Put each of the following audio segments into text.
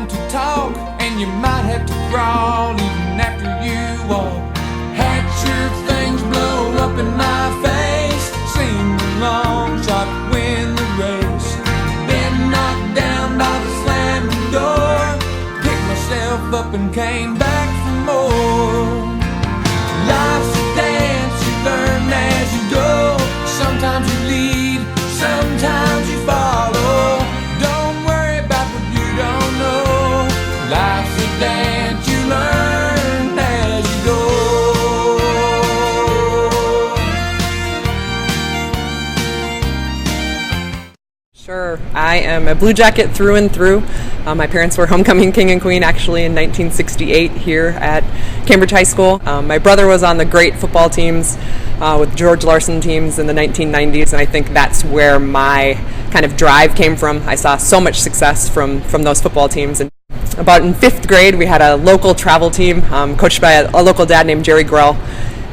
time to talk, and you might have to crawl even after you walk. Had your things blow up in my face, sing the long shot, win the race. Been knocked down by the slamming door, picked myself up and came back for more. Life's a dance, you learn as you go. Sometimes you lead, sometimes you follow. Don't worry about what you don't know. Life's a dance, you learn as you go. Sure, I am a Blue Jacket through and through. My parents were homecoming king and queen actually in 1968 here at Cambridge High School. My brother was on the great football teams with George Larson teams in the 1990s, and I think that's where my kind of drive came from. I saw so much success from those football teams. And about in 5th grade, we had a local travel team coached by a local dad named Jerry Grell.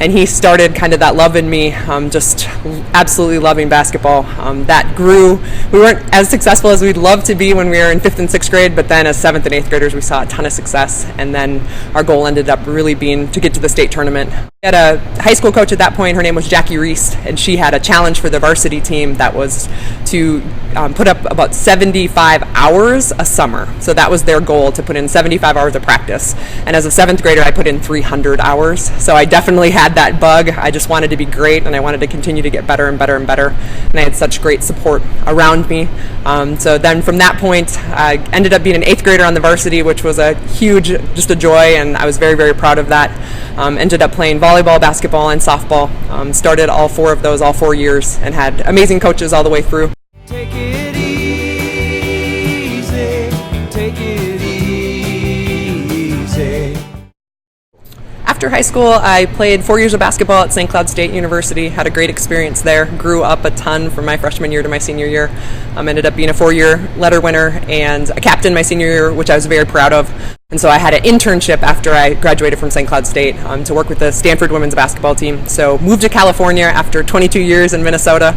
And he started kind of that love in me, just absolutely loving basketball. That grew. We weren't as successful as we'd love to be when we were in 5th and 6th grade, but then as 7th and 8th graders, we saw a ton of success. And then our goal ended up really being to get to the state tournament. We had a high school coach at that point. Her name was Jackie Reist, and she had a challenge for the varsity team that was to put up about 75 hours a summer. So that was their goal, to put in 75 hours of practice. And as a 7th grader, I put in 300 hours. So I definitely had that bug. I just wanted to be great, and I wanted to continue to get better and better and better. And I had such great support around me. So then from that point, I ended up being an 8th grader on the varsity, which was a huge, just a joy, and I was very, very proud of that. Ended up playing volleyball, basketball, and softball. Started all 4 of those all 4 years, and had amazing coaches all the way through. Take it easy, take it easy. After high school, I played 4 years of basketball at St. Cloud State University, had a great experience there, grew up a ton from my freshman year to my senior year, ended up being a 4-year letter winner and a captain my senior year, which I was very proud of. And so I had an internship after I graduated from St. Cloud State to work with the Stanford women's basketball team. So moved to California after 22 years in Minnesota.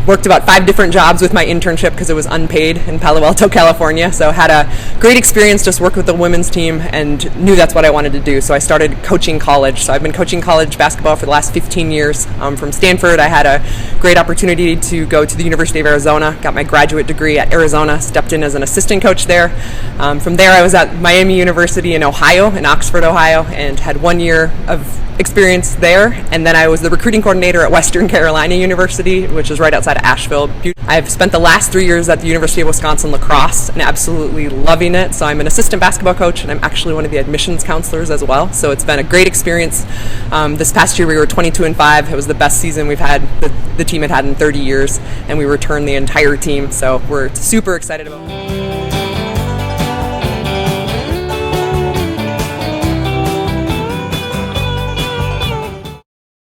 Worked about 5 different jobs with my internship because it was unpaid in Palo Alto, California. So had a great experience, just worked with the women's team and knew that's what I wanted to do. So I started coaching college. So I've been coaching college basketball for the last 15 years. From Stanford, I had a great opportunity to go to the University of Arizona, got my graduate degree at Arizona, stepped in as an assistant coach there. From there, I was at Miami University in Ohio, in Oxford, Ohio, and had 1 year of experience there. And then I was the recruiting coordinator at Western Carolina University, which is right outside of Asheville. I've spent the last 3 years at the University of Wisconsin La Crosse and absolutely loving it. So I'm an assistant basketball coach, and I'm actually one of the admissions counselors as well. So it's been a great experience. This past year we were 22-5. It was the best season we've had, the team had in 30 years, and we returned the entire team. So we're super excited about it.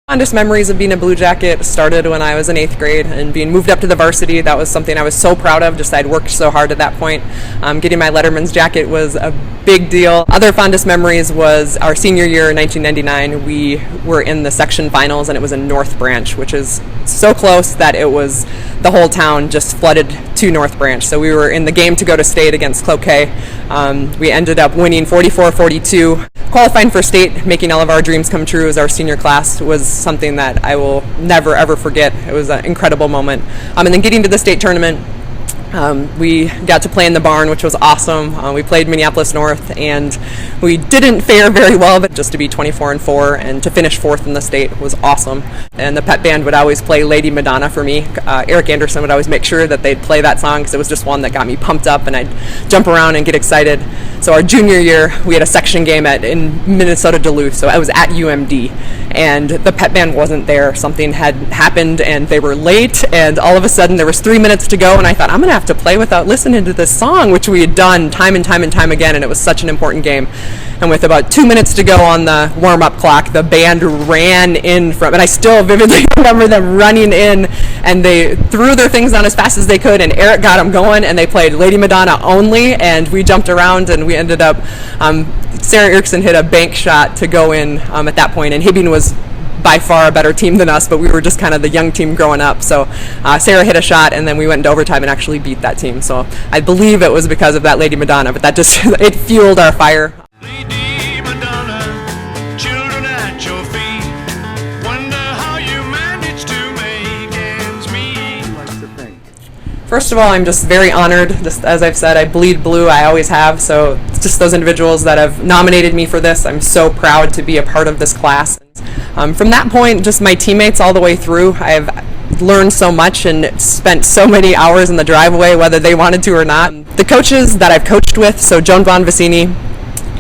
Fondest memories of being a Blue Jacket started when I was in 8th grade and being moved up to the varsity. That was something I was so proud of, just I'd worked so hard at that point. Getting my Letterman's jacket was a big deal. Other fondest memories was our senior year in 1999. We were in the section finals, and it was in North Branch, which is so close that it was the whole town just flooded to North Branch. So we were in the game to go to state against Cloquet. We ended up winning 44-42. Qualifying for state, making all of our dreams come true as our senior class was something that I will never ever forget. It was an incredible moment. And then getting to the state tournament, we got to play in the barn, which was awesome. We played Minneapolis North, and we didn't fare very well, but just to be 24-4 and to finish 4th in the state was awesome. And the pep band would always play Lady Madonna for me. Eric Anderson would always make sure that they'd play that song because it was just one that got me pumped up, and I'd jump around and get excited. So our junior year, we had a section game in Minnesota Duluth, so I was at UMD, and the pep band wasn't there. Something had happened, and they were late, and all of a sudden there was 3 minutes to go, and I thought, I'm going to have to play without listening to this song, which we had done time and time and time again, and it was such an important game. And with about 2 minutes to go on the warm-up clock, the band ran in from, and I still vividly remember them running in, and they threw their things on as fast as they could, and Eric got them going, and they played Lady Madonna only, and we jumped around, and we ended up, Sarah Erickson hit a bank shot to go in at that point, and Hibbing was by far a better team than us, but we were just kind of the young team growing up. So Sarah hit a shot, and then we went into overtime and actually beat that team. So I believe it was because of that Lady Madonna, but that just it fueled our fire. Lady Madonna, children at your feet, wonder how you manage to make ends meet. First of all, I'm just very honored. Just as I've said, I bleed blue. I always have. So it's just those individuals that have nominated me for this. I'm so proud to be a part of this class. From that point, just my teammates all the way through, I've learned so much and spent so many hours in the driveway, whether they wanted to or not. The coaches that I've coached with, so Joan Von Vicini,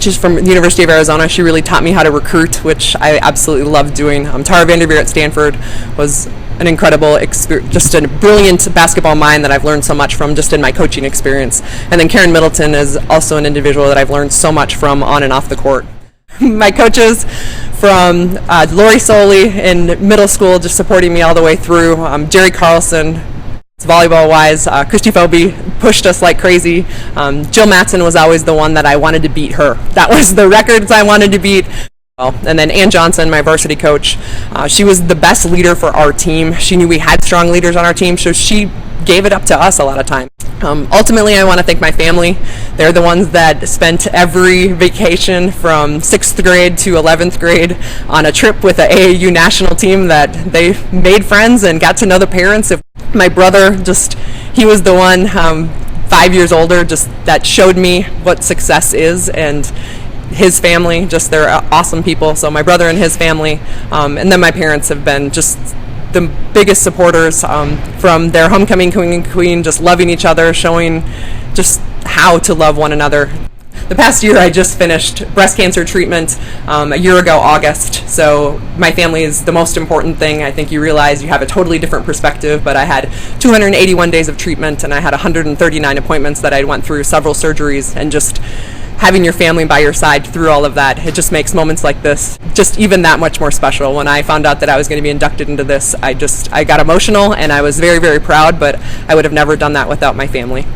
she's from the University of Arizona. She really taught me how to recruit, which I absolutely loved doing. Tara Vanderveer at Stanford was an incredible experience, just a brilliant basketball mind that I've learned so much from just in my coaching experience. And then Karen Middleton is also an individual that I've learned so much from on and off the court. My coaches from Lori Soley in middle school, just supporting me all the way through. Jerry Carlson, volleyball-wise, Christy Phoebe pushed us like crazy. Jill Mattson was always the one that I wanted to beat her. That was the records I wanted to beat. And then Ann Johnson, my varsity coach, she was the best leader for our team. She knew we had strong leaders on our team, so she gave it up to us a lot of time. Ultimately, I want to thank my family. They're the ones that spent every vacation from 6th grade to 11th grade on a trip with the AAU national team, that they made friends and got to know the parents. My brother, he was the one 5 years older, just that showed me what success is, and his family, they're awesome people. So my brother and his family, and then my parents have been just the biggest supporters, from their homecoming queen, just loving each other, showing just how to love one another. The past year I just finished breast cancer treatment a year ago, August, so my family is the most important thing. I think you realize you have a totally different perspective, but I had 281 days of treatment, and I had 139 appointments that I went through, several surgeries, and just having your family by your side through all of that, it just makes moments like this just even that much more special. When I found out that I was going to be inducted into this, I got emotional, and I was very, very proud, but I would have never done that without my family.